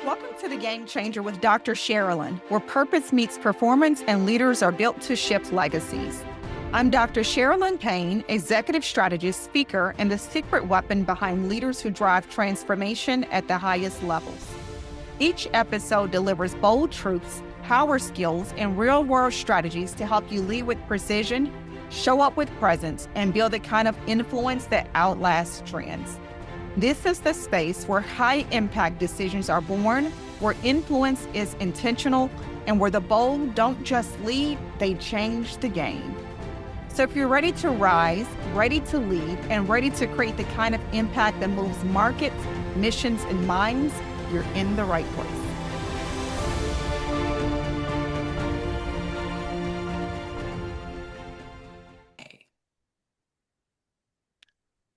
Welcome to The Game Changer with Dr. Sharalyn, where purpose meets performance and leaders are built to shift legacies. I'm Dr. Sharalyn Payne, executive strategist, speaker, and the secret weapon behind leaders who drive transformation at the highest levels. Each episode delivers bold truths, power skills, and real-world strategies to help you lead with precision, show up with presence, and build the kind of influence that outlasts trends. This is the space where high-impact decisions are born, where influence is intentional, and where the bold don't just lead, they change the game. So if you're ready to rise, ready to lead, and ready to create the kind of impact that moves markets, missions, and minds, you're in the right place.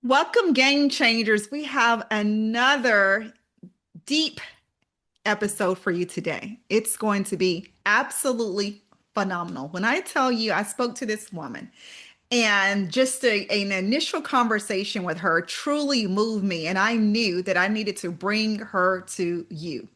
Welcome, Game Changers. We have another deep episode for you today. It's going to be absolutely phenomenal. When I tell you, I spoke to this woman and just an initial conversation with her truly moved me. And I knew that I needed to bring her to you.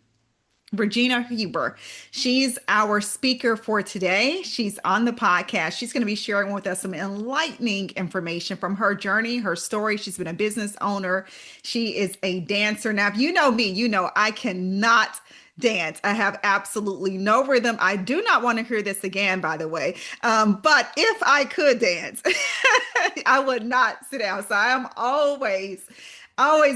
Regina Huber. She's our speaker for today. She's on the podcast. She's going to be sharing with us some enlightening information from her journey, her story. She's been a business owner. She is a dancer. Now, if you know me, you know I cannot dance. I have absolutely no rhythm. I do not want to hear this again, by the way. But if I could dance, I would not sit down. So I am always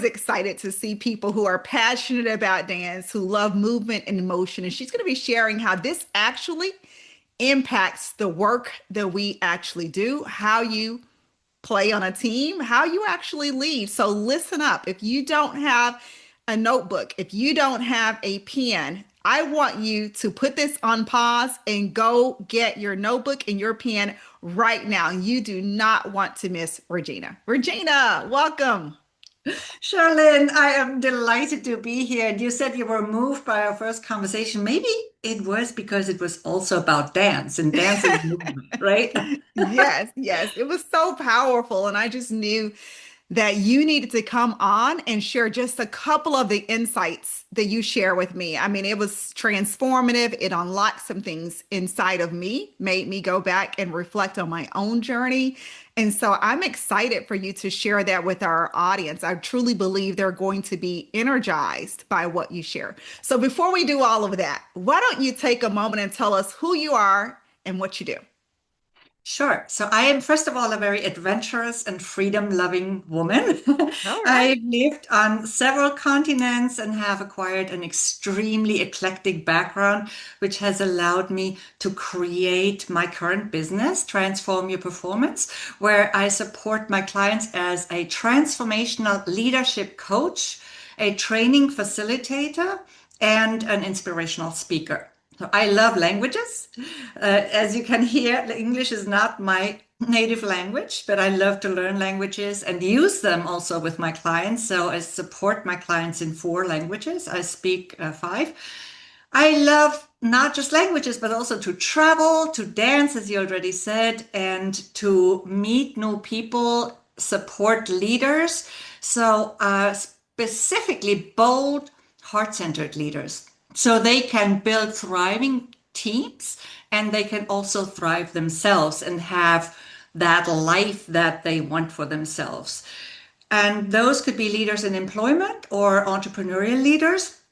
excited to see people who are passionate about dance, who love movement and motion. And she's going to be sharing how this actually impacts the work that we actually do, how you play on a team, how you actually lead. So listen up. If you don't have a notebook, if you don't have a pen, I want you to put this on pause and go get your notebook and your pen right now. You do not want to miss Regina. Regina, welcome. Sharalyn, I am delighted to be here. And you said you were moved by our first conversation. Maybe it was because it was also about dance and dance is movement, right? Yes. It was so powerful. And I just knew that you needed to come on and share just a couple of the insights that you share with me. I mean, it was transformative. It unlocked some things inside of me, made me go back and reflect on my own journey. And so I'm excited for you to share that with our audience. I truly believe they're going to be energized by what you share. So before we do all of that, why don't you take a moment and tell us who you are and what you do? Sure. So I am, first of all, a very adventurous and freedom-loving woman. All right. I've lived on several continents and have acquired an extremely eclectic background, which has allowed me to create my current business, Transform Your Performance, where I support my clients as a transformational leadership coach, a training facilitator, and an inspirational speaker. So I love languages. As you can hear, English is not my native language, but I love to learn languages and use them also with my clients. So I support my clients in 4 languages. I speak 5. I love not just languages, but also to travel, to dance, as you already said, and to meet new people, support leaders. So specifically bold, heart-centered leaders. So they can build thriving teams and they can also thrive themselves and have that life that they want for themselves. And those could be leaders in employment or entrepreneurial leaders.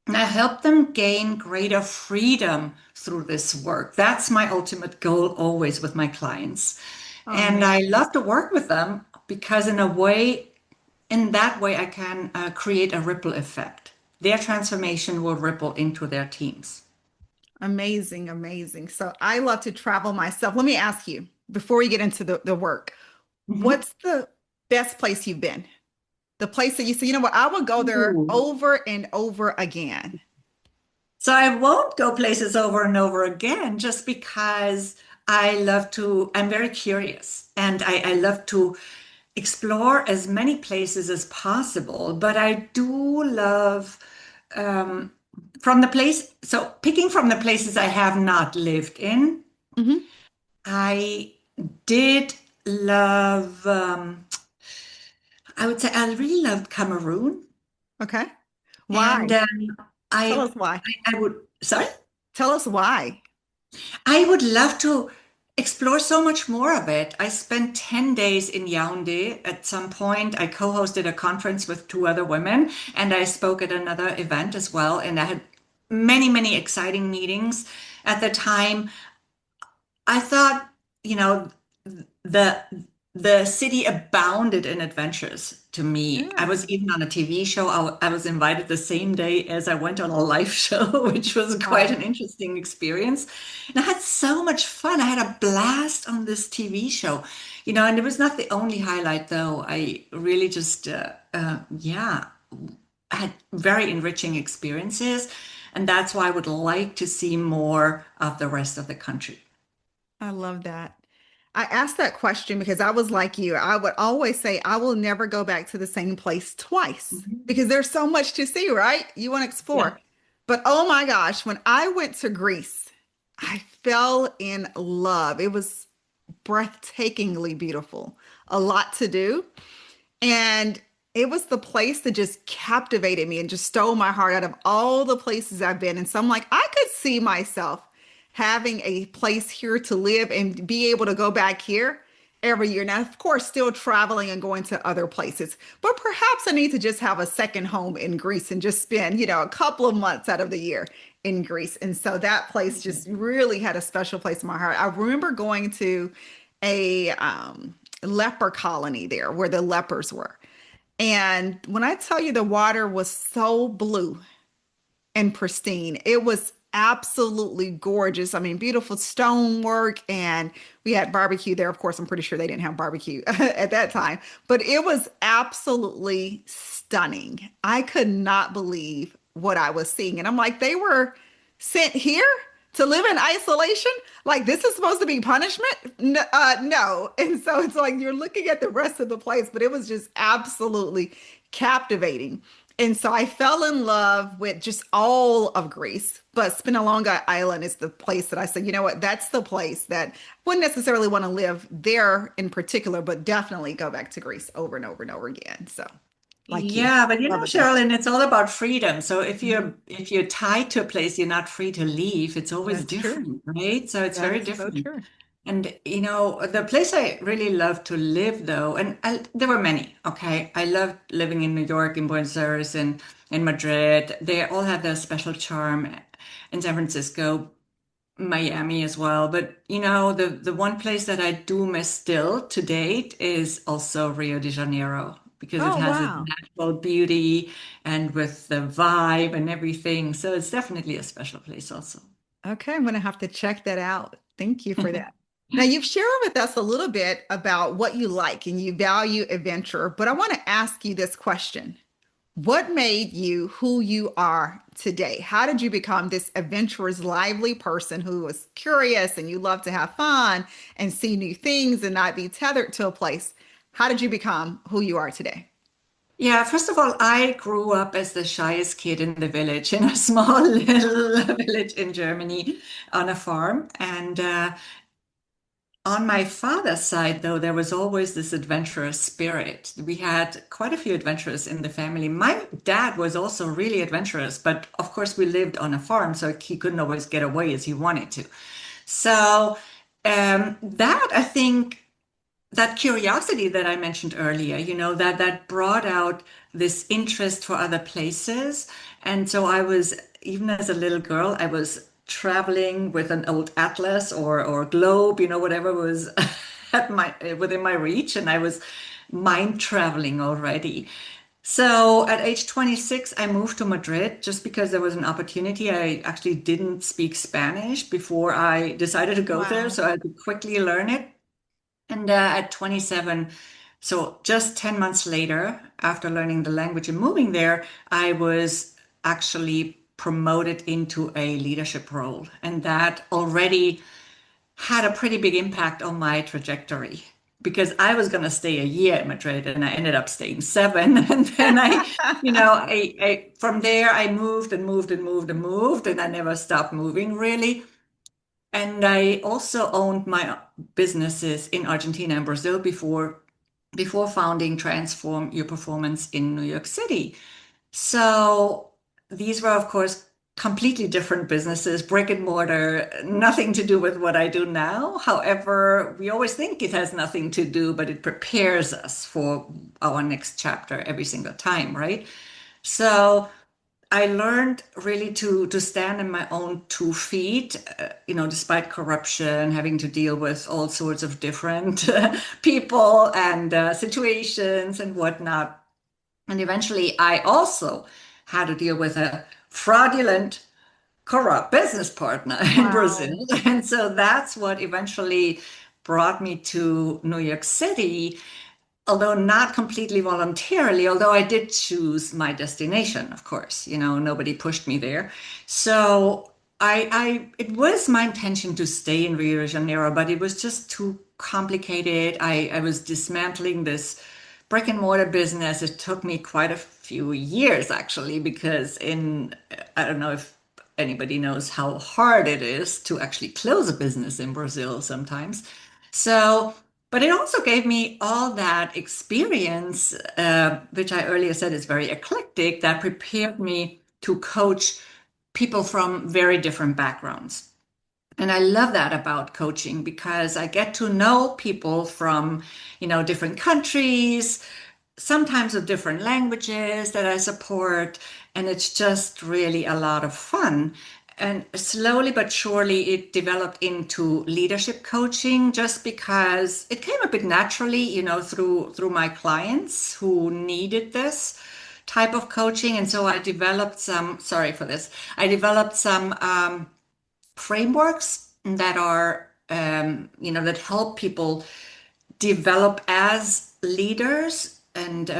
And I help them gain greater freedom through this work. That's my ultimate goal always with my clients. And I love to work with them because in that way, I can create a ripple effect. Their transformation will ripple into their teams. Amazing. So I love to travel myself. Let me ask you, before we get into the work, what's the best place you've been? The place that you say, you know what, I will go there over and over again. So I won't go places over and over again just because I'm very curious and I love to explore as many places as possible, but I do love picking from the places I have not lived in. I did love, I would say I really loved Cameroon. Okay. Why? And Tell I, us why. I would, sorry? Tell us why. I would love to explore so much more of it. I spent 10 days in Yaoundé at some point. I co-hosted a conference with two other women, and I spoke at another event as well. And I had many, many exciting meetings. At the time, I thought, you know, the the city abounded in adventures to me. I Yeah. was even on a TV show. I was invited the same day as I went on a live show, which was quite Wow. an interesting experience. And I had so much fun. I had a blast on this TV show, and it was not the only highlight, though. I really just, yeah, had very enriching experiences. And that's why I would like to see more of the rest of the country. I love that. I asked that question because I was like you. I would always say, I will never go back to the same place twice Mhm. because there's so much to see, right? You want to Yeah. explore. But oh my gosh, when I went to Greece, I fell in love. It was breathtakingly beautiful, a lot to do. And it was the place that just captivated me and just stole my heart out of all the places I've been. And so I'm like, I could see myself having a place here to live and be able to go back here every year. Now, of course, still traveling and going to other places, but perhaps I need to just have a second home in Greece and just spend, a couple of months out of the year in Greece. And so that place just really had a special place in my heart. I remember going to a leper colony there where the lepers were. And when I tell you the water was so blue and pristine, it was absolutely gorgeous. I mean, beautiful stonework, and we had barbecue there. Of course, I'm pretty sure they didn't have barbecue at that time, but it was absolutely stunning. I could not believe what I was seeing. And I'm like, they were sent here to live in isolation? Like this is supposed to be punishment? No, no. And so it's like you're looking at the rest of the place, but it was just absolutely captivating. And so I fell in love with just all of Greece, but Spinalonga Island is the place that I said, you know what, that's the place that I wouldn't necessarily want to live there in particular, but definitely go back to Greece over and over and over again. So, like you, Yeah, but love adventure. Sharalyn, it's all about freedom. So if Mhm. you're tied to a place, you're not free to leave. It's always That's true. different, right? So it's That very is so different. true. And the place I really love to live though, and there were many, okay? I loved living in New York, in Buenos Aires, and in Madrid. They all have their special charm in San Francisco. Miami as well. But the one place that I do miss still to date is also Rio de Janeiro because it Oh, has its wow. natural beauty and with the vibe and everything. So it's definitely a special place also. Okay, I'm going to have to check that out. Thank you for that. Now, you've shared with us a little bit about what you like and you value adventure, but I want to ask you this question. What made you who you are today? How did you become this adventurous, lively person who was curious and you love to have fun and see new things and not be tethered to a place? How did you become who you are today? Yeah, first of all, I grew up as the shyest kid in the village, in a small little village in Germany on a farm. And on my father's side, though, there was always this adventurous spirit. We had quite a few adventurers in the family. My dad was also really adventurous, but of course, we lived on a farm, so he couldn't always get away as he wanted to. So, that I think that curiosity that I mentioned earlier, that brought out this interest for other places. And so I was, even as a little girl, I was traveling with an old atlas or globe, whatever was within my reach, and I was mind traveling already. So at age 26, I moved to Madrid just because there was an opportunity. I actually didn't speak Spanish before I decided to go there, Wow. so I had to quickly learn it. And at 27, so just 10 months later, after learning the language and moving there, I was actually promoted into a leadership role. And that already had a pretty big impact on my trajectory because I was going to stay a year in Madrid and I ended up staying 7. And then from there, I moved and moved and moved and moved, and I never stopped moving really. And I also owned my businesses in Argentina and Brazil before founding Transform Your Performance in New York City. So these were, of course, completely different businesses, brick and mortar, nothing to do with what I do now. However, we always think it has nothing to do, but it prepares us for our next chapter every single time, right? So I learned really to stand on my own 2 feet, despite corruption, having to deal with all sorts of different people and situations and whatnot. And eventually, I also had to deal with a fraudulent, corrupt business partner in Brazil. Wow. And so that's what eventually brought me to New York City, although not completely voluntarily, although I did choose my destination, of course, nobody pushed me there. So it was my intention to stay in Rio de Janeiro, but it was just too complicated. I was dismantling this brick and mortar business. It took me quite a few years actually, because I don't know if anybody knows how hard it is to actually close a business in Brazil sometimes. So, but it also gave me all that experience, which I earlier said is very eclectic, that prepared me to coach people from very different backgrounds. And I love that about coaching because I get to know people from, different countries, sometimes with different languages that I support, and it's just really a lot of fun. And slowly but surely, it developed into leadership coaching just because it came a bit naturally, through my clients who needed this type of coaching. And so I developed some, sorry for this, I developed some frameworks that are, that help people develop as leaders. And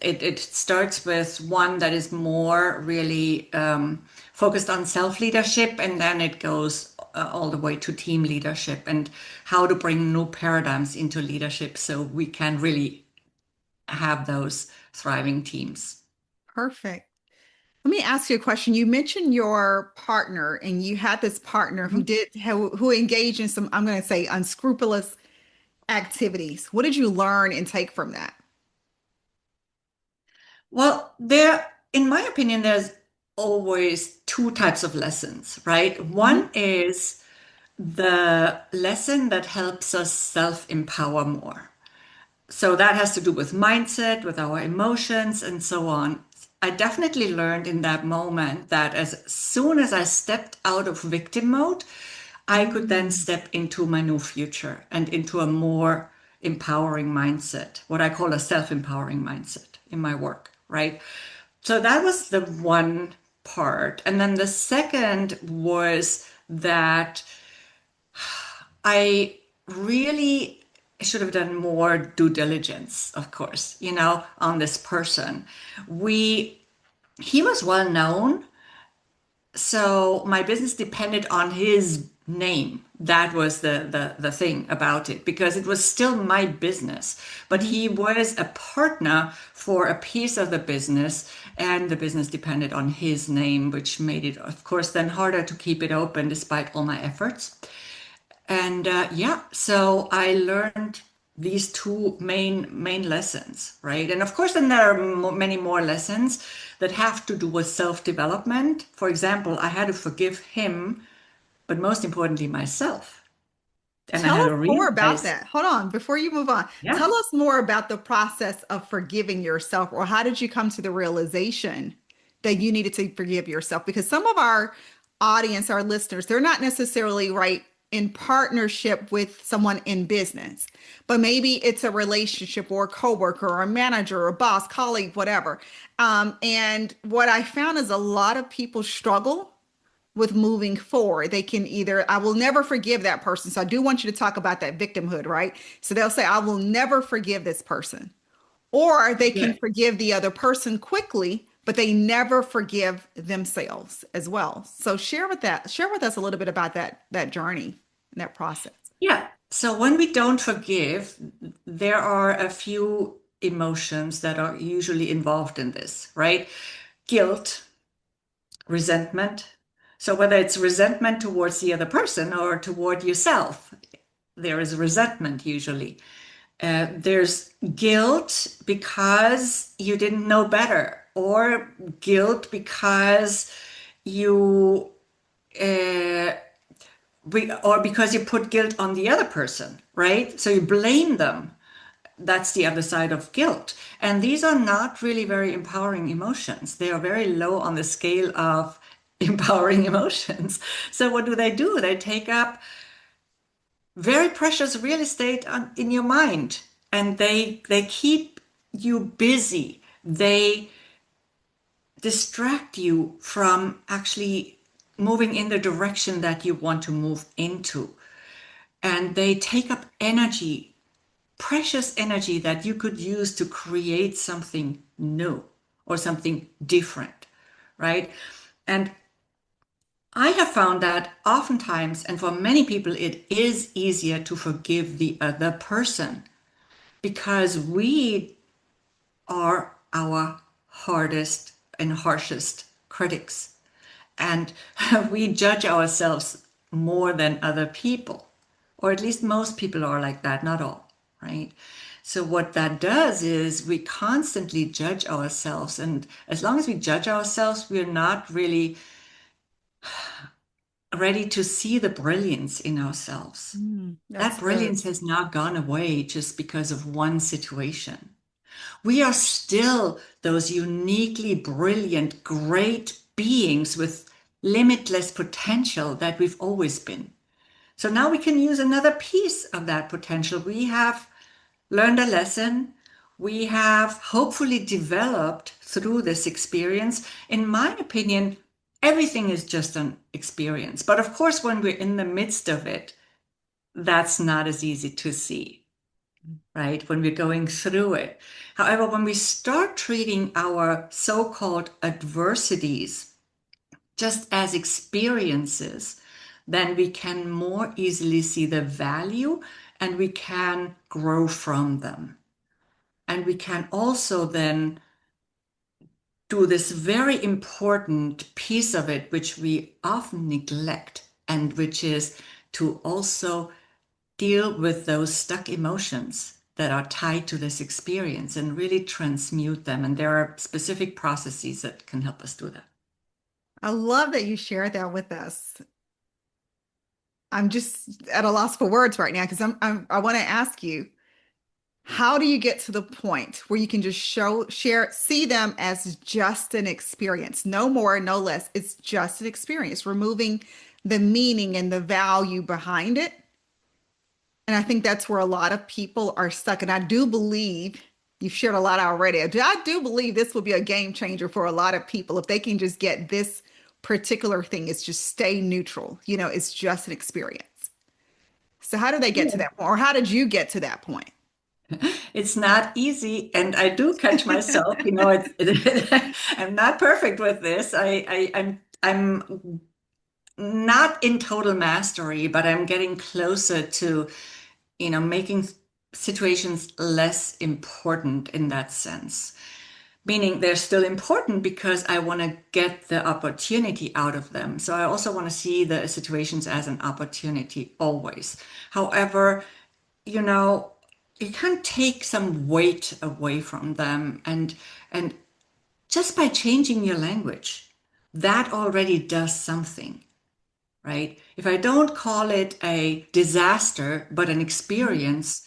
it starts with one that is more really focused on self leadership, and then it goes all the way to team leadership and how to bring new paradigms into leadership so we can really have those thriving teams. Perfect. Let me ask you a question. You mentioned your partner, and you had this partner who engaged in some, I'm going to say, unscrupulous activities. What did you learn and take from that? Well, in my opinion, there's always two types of lessons, right? Mhm. One is the lesson that helps us self-empower more. So that has to do with mindset, with our emotions, and so on. I definitely learned in that moment that as soon as I stepped out of victim mode, I could then Mm. step into my new future and into a more empowering mindset, what I call a self-empowering mindset in my work, right? So that was the one part. And then the second was that I really should have done more due diligence, of course, on this person. He was well known, so my business depended on his name. That was the thing about it, because it was still my business, but Mhm. he was a partner for a piece of the business, and the business depended on his name, which made it, of course, then harder to keep it open despite all my efforts. And yeah, so I learned these two main lessons, right? And of course, then there are many more lessons that have to do with self-development. For example, I had to forgive him, but most importantly, myself. And I Tell had us to more about realize, that. Hold on, before you move on, yeah, tell us more about the process of forgiving yourself, or how did you come to the realization that you needed to forgive yourself? Because some of our audience, our listeners, they're not necessarily right in partnership with someone in business, but maybe it's a relationship or a coworker or a manager or a boss, colleague, whatever. And what I found is a lot of people struggle with moving forward. They can either, I will never forgive that person. So I do want you to talk about that victimhood, right? So they'll say, I will never forgive this person. Or they can good. forgive the other person quickly, but they never forgive themselves as well. So share with us a little bit about that journey and that process. Yeah. So when we don't forgive, there are a few emotions that are usually involved in this, right? Guilt, resentment. So whether it's resentment towards the other person or toward yourself, there is resentment usually. There's guilt because you didn't know better, or guilt because you uh, or because you put guilt on the other person, right? So you blame them. That's the other side of guilt. And these are not really very empowering emotions. They are very low on the scale of empowering emotions. So what do? They take up very precious real estate in your mind, and they keep you busy. They distract you from actually moving in the direction that you want to move into. And they take up energy, precious energy that you could use to create something new or something different, right? And I have found that oftentimes, and for many people, it is easier to forgive the other person because we are our hardest and harshest critics. And we judge ourselves more than other people, or at least most people are like that, not all, right? So, what that does is we constantly judge ourselves. And as long as we judge ourselves, we're not really ready to see the brilliance in ourselves. That's That good. brilliance has not gone away just because of one situation. We are still those uniquely brilliant, great beings with limitless potential that we've always been. So now we can use another piece of that potential. We have learned a lesson. We have hopefully developed through this experience. In my opinion, everything is just an experience. But of course, when we're in the midst of it, that's not as easy to see, right? When we're going through it. However, when we start treating our so-called adversities just as experiences, then we can more easily see the value and we can grow from them. And we can also then do this very important piece of it, which we often neglect, and which is to also deal with those stuck emotions that are tied to this experience and really transmute them. And there are specific processes that can help us do that. I love that you shared that with us. I'm just at a loss for words right now because I want to ask you, how do you get to the point where you can just share, see them as just an experience? No more, no less. It's just an experience, removing the meaning and the value behind it. And I think that's where a lot of people are stuck. And I do believe you've shared a lot already. I do believe this will be a game changer for a lot of people if they can just get this particular thing. It's just stay neutral. It's just an experience. So how do they get to that point? Or how did you get to that point? It's not easy, and I do catch myself. I'm not perfect with this. I'm not in total mastery, but I'm getting closer to, making situations less important in that sense. Meaning they're still important because I want to get the opportunity out of them. So I also want to see the situations as an opportunity always. However, you know, you can take some weight away from them, and just by changing your language, that already does something, right? If I don't call it a disaster, but an Mhm. experience,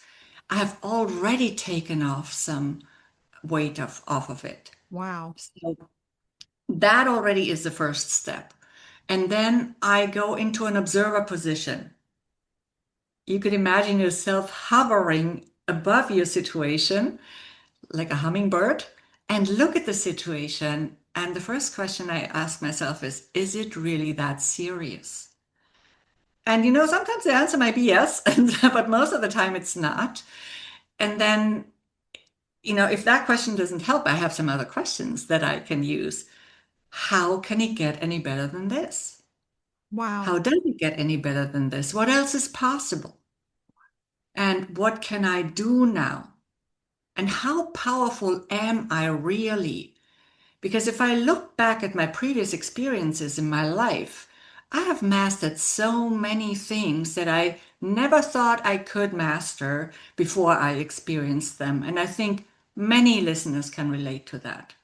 I have already taken off some weight off of it. Wow. So that already is the first step. And then I go into an observer position. You could imagine yourself hovering above your situation like a hummingbird and look at the situation. And the first question I ask myself is it really that serious? And sometimes the answer might be yes, but most of the time it's not. And then, if that question doesn't help, I have some other questions that I can use. How can it get any better than this? Wow. How does it get any better than this? What else is possible? And what can I do now? And how powerful am I really? Because if I look back at my previous experiences in my life, I have mastered so many things that I never thought I could master before I experienced them. And I think many listeners can relate to that.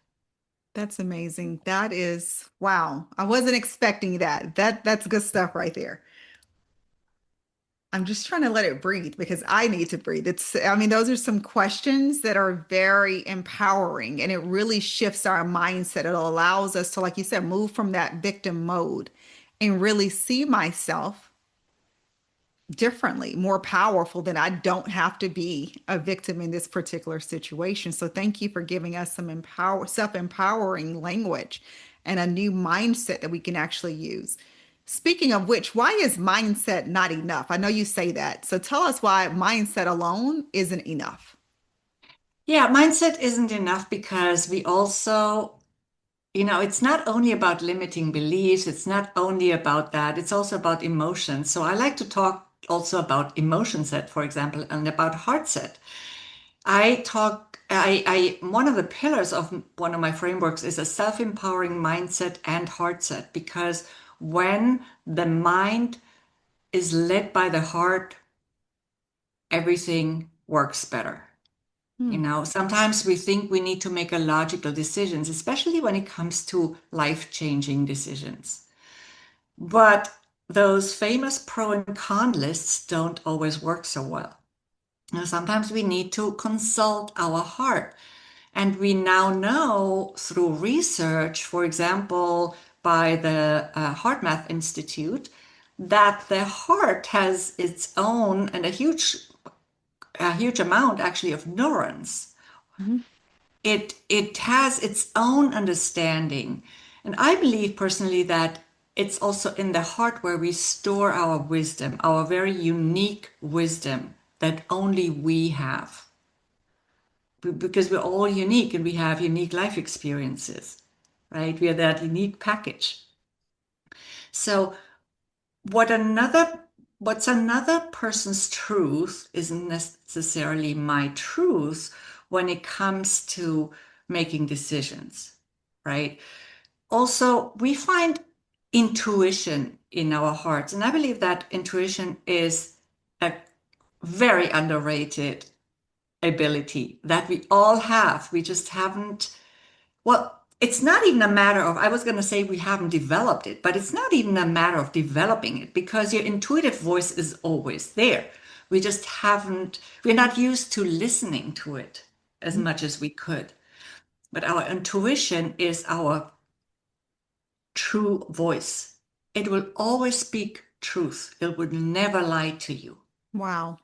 That's amazing. That is wow. I wasn't expecting that. That's good stuff right there. I'm just trying to let it breathe because I need to breathe. I mean, those are some questions that are very empowering and it really shifts our mindset. It allows us to, like you said, move from that victim mode and really see myself differently, more powerful, than I don't have to be a victim in this particular situation. So thank you for giving us some self-empowering language and a new mindset that we can actually use. Speaking of which, why is mindset not enough? I know you say that. So tell us why mindset alone isn't enough. Yeah, mindset isn't enough because we also, it's not only about limiting beliefs, it's not only about that, it's also about emotions. So I like to talk also about emotion set, for example, and about heart set. One of the pillars of one of my frameworks is a self-empowering mindset and heart set, because when the mind is led by the heart, everything works better. Hmm. Sometimes we think we need to make a logical decisions, especially when it comes to life-changing decisions. But those famous pro and con lists don't always work so well. Sometimes we need to consult our heart. And we now know through research, for example, by the Heart Math Institute, that the heart has its own and a huge amount actually of neurons. Mhm. It has its own understanding. And I believe personally that it's also in the heart where we store our wisdom, our very unique wisdom that only we have. Because we're all unique and we have unique life experiences, right? We are that unique package. So what another what's another person's truth isn't necessarily my truth when it comes to making decisions, right? Also, we find intuition in our hearts, and I believe that intuition is a very underrated ability that we all have. We just haven't, well, it's not even a matter of, I was going to say we haven't developed it, but it's not even a matter of developing it because your intuitive voice is always there. We just haven't, we're not used to listening to it as much as we could. But our intuition is our true voice. It will always speak truth. It would never lie to you. Wow.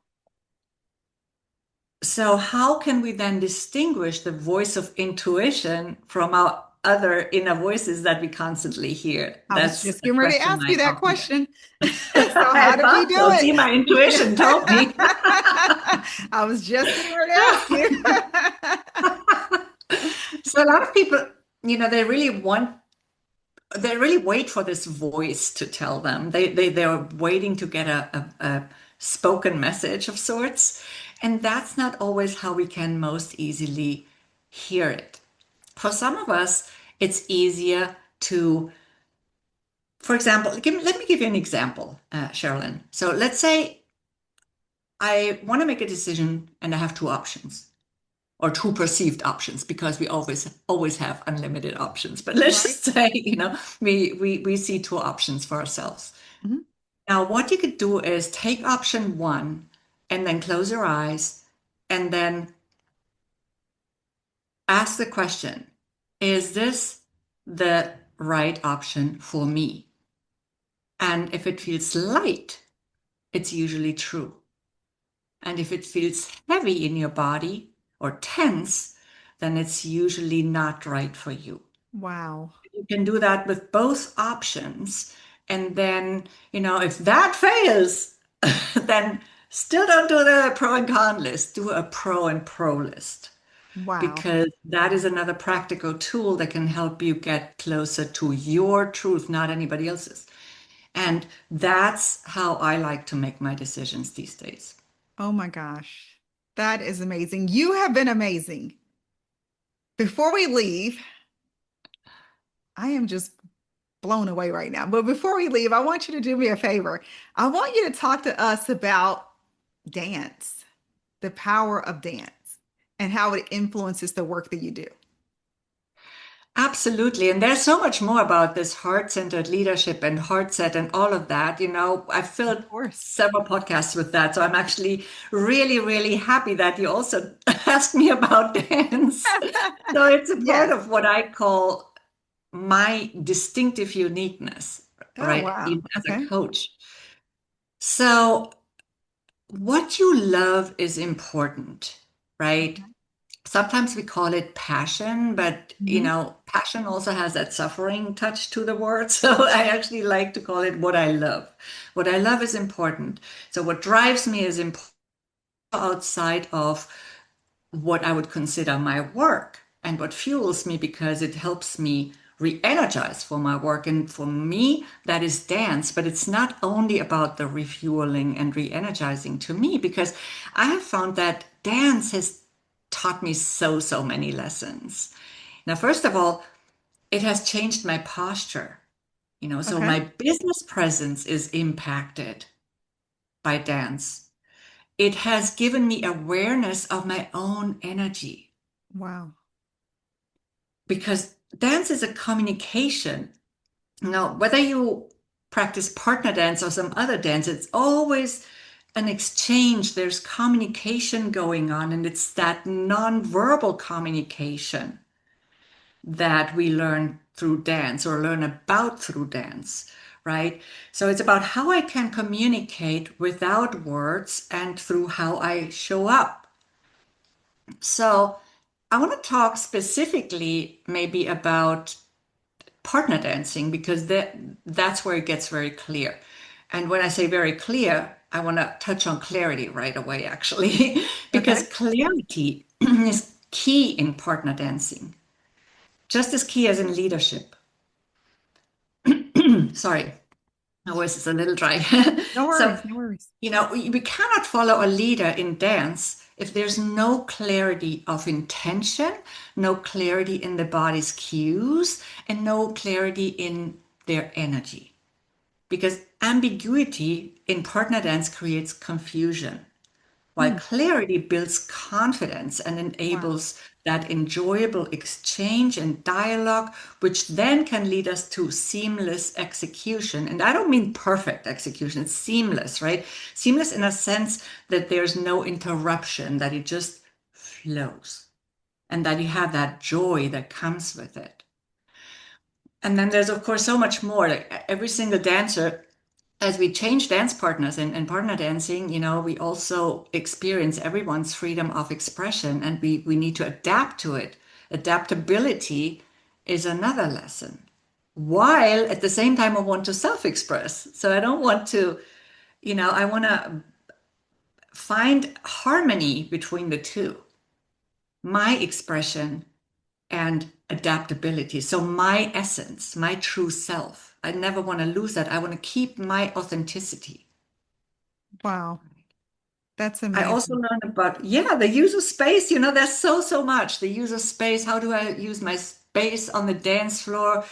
So, how can we then distinguish the voice of intuition from our other inner voices that we constantly hear? I was That's just a getting ready to question ask you I that often get. question. So I how do we thought do so. it? See, my intuition told me. I was just getting ready to ask you. So, a lot of people, they really wait for this voice to tell them. They're waiting to get a spoken message of sorts. And that's not always how we can most easily hear it. For some of us, it's easier to, for example, let me give you an example, Sharalyn. So let's say I want to make a decision and I have two options or two perceived options because we always have unlimited options. But let's Right. just say, we see two options for ourselves. Mhm. Now, what you could do is take option one and then close your eyes and then ask the question, is this the right option for me? And if it feels light, it's usually true. And if it feels heavy in your body or tense, then it's usually not right for you. Wow. You can do that with both options. And then, if that fails, then still don't do the pro and con list. Do a pro list Wow. because that is another practical tool that can help you get closer to your truth, not anybody else's. And that's how I like to make my decisions these days. Oh my gosh. That is amazing. You have been amazing. Before we leave, I am just blown away right now. But before we leave, I want you to do me a favor. I want you to talk to us about dance, the power of dance, and how it influences the work that you do. Absolutely. And there's so much more about this heart-centered leadership and Heartset and all of that. I've Of filled course. several podcasts with that. So I'm actually really, really happy that you also asked me about dance. So it's a part Yes. of what I call my distinctive uniqueness, Oh, right? wow. Even as a Okay. coach. So what you love is important, right? Okay. Sometimes we call it passion, but Mhm. passion also has that suffering touch to the word. So I actually like to call it what I love. What I love is important. So what drives me is important outside of what I would consider my work and what fuels me because it helps me re-energize for my work. And for me, that is dance, but it's not only about the refueling and re-energizing to me, because I have found that dance has taught me so many lessons. Now, first of all, it has changed my posture, so Okay. my business presence is impacted by dance. It has given me awareness of my own energy Wow. because dance is a communication. Whether you practice partner dance or some other dance, it's always an exchange. There's communication going on, and it's that nonverbal communication that we learn through dance or learn about through dance, right? So it's about how I can communicate without words and through how I show up. So I want to talk specifically maybe about partner dancing because that's where it gets very clear. And when I say very clear, I want to touch on clarity right away, actually, because Okay. clarity is key in partner dancing, just as key as in leadership. Sorry, my voice is a little dry. No So, worries. No worries. we cannot follow a leader in dance if there's no clarity of intention, no clarity in the body's cues, and no clarity in their energy. Because ambiguity in partner dance creates confusion, while Hmm. clarity builds confidence and Wow. enables that enjoyable exchange and dialogue, which then can lead us to seamless execution. And I don't mean perfect execution, it's seamless, right? Seamless in a sense that there's no interruption, that it just flows, and that you have that joy that comes with it. And then there's, of course, so much more. Like every single dancer, as we change dance partners and partner dancing, we also experience everyone's freedom of expression and we need to adapt to it. Adaptability is another lesson. While at the same time, I want to self express. So I don't want to, I want to find harmony between the two, my expression and adaptability. So my essence, my true self. I never want to lose that. I want to keep my authenticity. Wow. That's I also amazing. learned about, yeah, the use of space. There's so much. The use of space. How do I use my space on the dance floor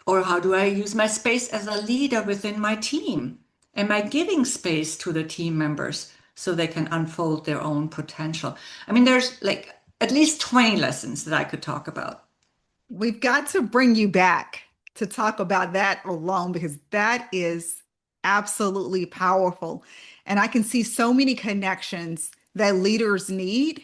or how do I use my space as a leader within my team? Am I giving space to the team members so they can unfold their own potential? I mean, there's like at least 20 lessons that I could talk about. We've got to bring you back to talk about that alone because that is absolutely powerful. And I can see so many connections that leaders need,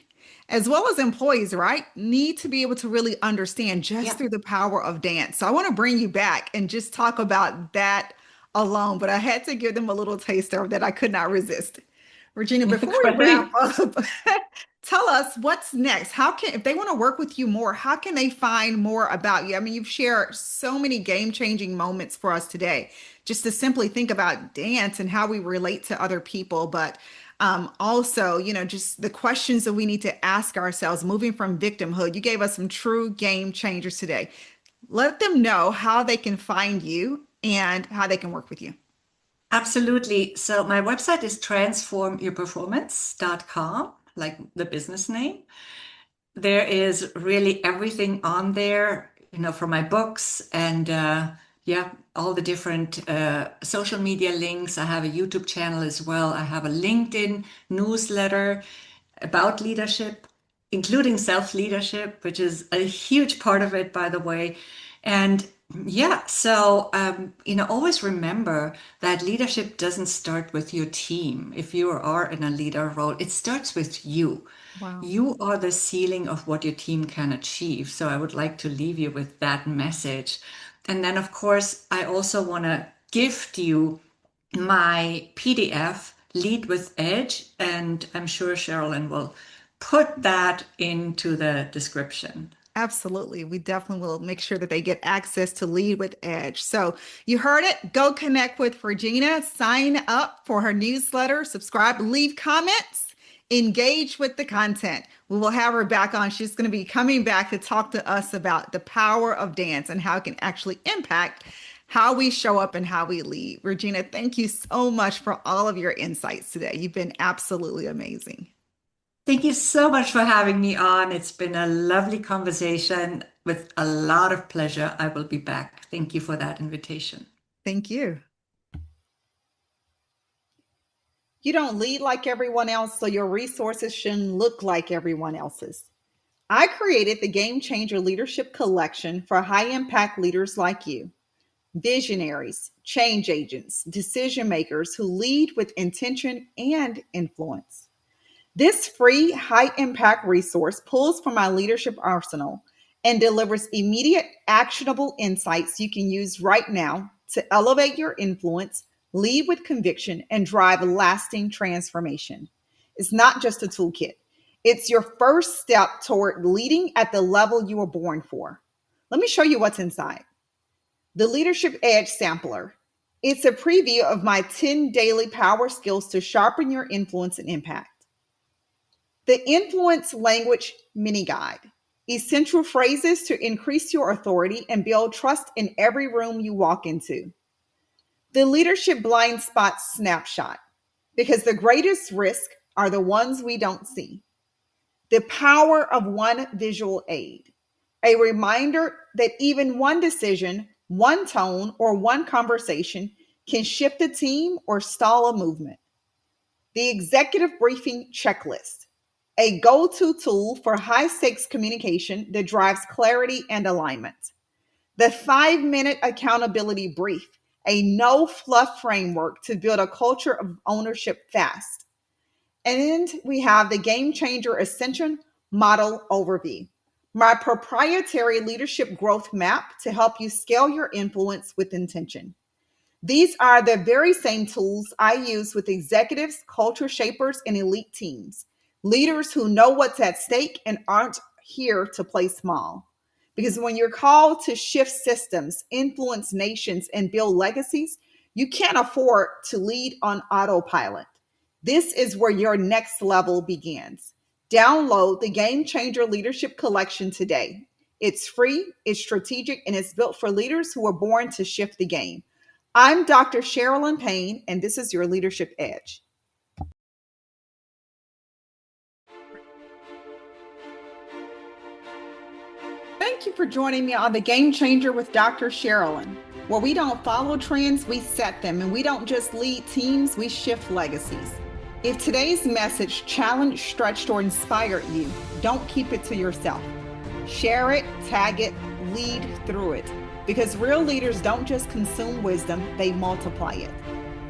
as well as employees, right? Need to be able to really understand just Yeah. through the power of dance. So I want to bring you back and just talk about that alone, but I had to give them a little taster that I could not resist. Regina, before we wrap Great. up, tell us what's next. How can, if they want to work with you more, how can they find more about you? I mean, you've shared so many game-changing moments for us today, just to simply think about dance and how we relate to other people, but also, just the questions that we need to ask ourselves moving from victimhood. You gave us some true game changers today. Let them know how they can find you and how they can work with you. Absolutely. So my website is transformyourperformance.com, like the business name. There is really everything on there, for my books and yeah, all the different social media links. I have a YouTube channel as well. I have a LinkedIn newsletter about leadership. including self-leadership, which is a huge part of it, by the way. And yeah, so always remember that leadership doesn't start with your team. If you are in a leader role, it starts with you. Wow. You are the ceiling of what your team can achieve. So I would like to leave you with that message. And then, of course, I also want to gift you my PDF, Lead with Edge, and I'm sure Sharalyn will put that into the description. Absolutely. We definitely will make sure that they get access to Lead with Edge. So you heard it. Go connect with Regina, sign up for her newsletter, subscribe, leave comments, engage with the content. We will have her back on. She's going to be coming back to talk to us about the power of dance and how it can actually impact how we show up and how we lead. Regina, thank you so much for all of your insights today. You've been absolutely amazing. Thank you so much for having me on. It's been a lovely conversation with a lot of pleasure. I will be back. Thank you for that invitation. Thank you. You don't lead like everyone else, so your resources shouldn't look like everyone else's. I created the Game Changer Leadership Collection for high impact leaders like you, visionaries, change agents, decision makers who lead with intention and influence. This free high impact resource pulls from my leadership arsenal and delivers immediate actionable insights you can use right now to elevate your influence, lead with conviction, and drive lasting transformation. It's not just a toolkit, it's your first step toward leading at the level you were born for. Let me show you what's inside. The Leadership Edge Sampler. It's a preview of my 10 daily power skills to sharpen your influence and impact. The Influence Language Mini Guide. Essential phrases to increase your authority and build trust in every room you walk into. The Leadership Blind Spot Snapshot. Because the greatest risk are the ones we don't see. The Power of One Visual Aid. A reminder that even one decision, one tone, or one conversation can shift a team or stall a movement. The Executive Briefing Checklist, a go to tool for high stakes communication that drives clarity and alignment. The 5 minute accountability brief, a no fluff framework to build a culture of ownership fast. And we have the Game Changer Ascension Model Overview, my proprietary leadership growth map to help you scale your influence with intention. These are the very same tools I use with executives, culture shapers, and elite teams, leaders who know what's at stake and aren't here to play small. Because when you're called to shift systems, influence nations, and build legacies, you can't afford to lead on autopilot. This is where your next level begins. Download the Game Changer Leadership Collection today. It's free, it's strategic, and it's built for leaders who are born to shift the game. I'm Dr. Sharalyn Payne, and this is your Leadership Edge. Thank you for joining me on the Game Changer with Dr. Sharalyn, where we don't follow trends, we set them, and we don't just lead teams, we shift legacies. If today's message challenged, stretched, or inspired you, don't keep it to yourself. Share it, tag it, lead through it. Because real leaders don't just consume wisdom, they multiply it.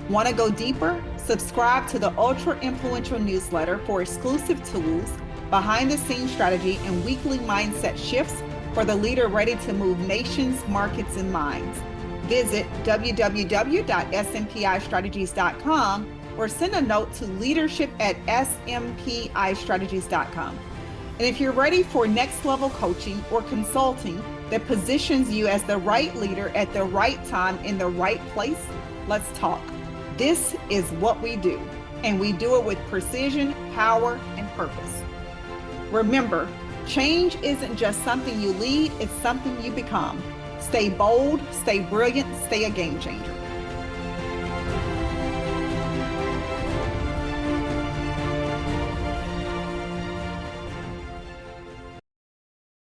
Want to go deeper? Subscribe to the Ultra Influential newsletter for exclusive tools, behind the scenes strategy, and weekly mindset shifts for the leader ready to move nations, markets, and minds. Visit www.smpistrategies.com or send a note to leadership@smpistrategies.com. And if you're ready for next level coaching or consulting that positions you as the right leader at the right time in the right place, let's talk. This is what we do, and we do it with precision, power, and purpose. Remember, change isn't just something you lead, it's something you become. Stay bold, stay brilliant, stay a game changer.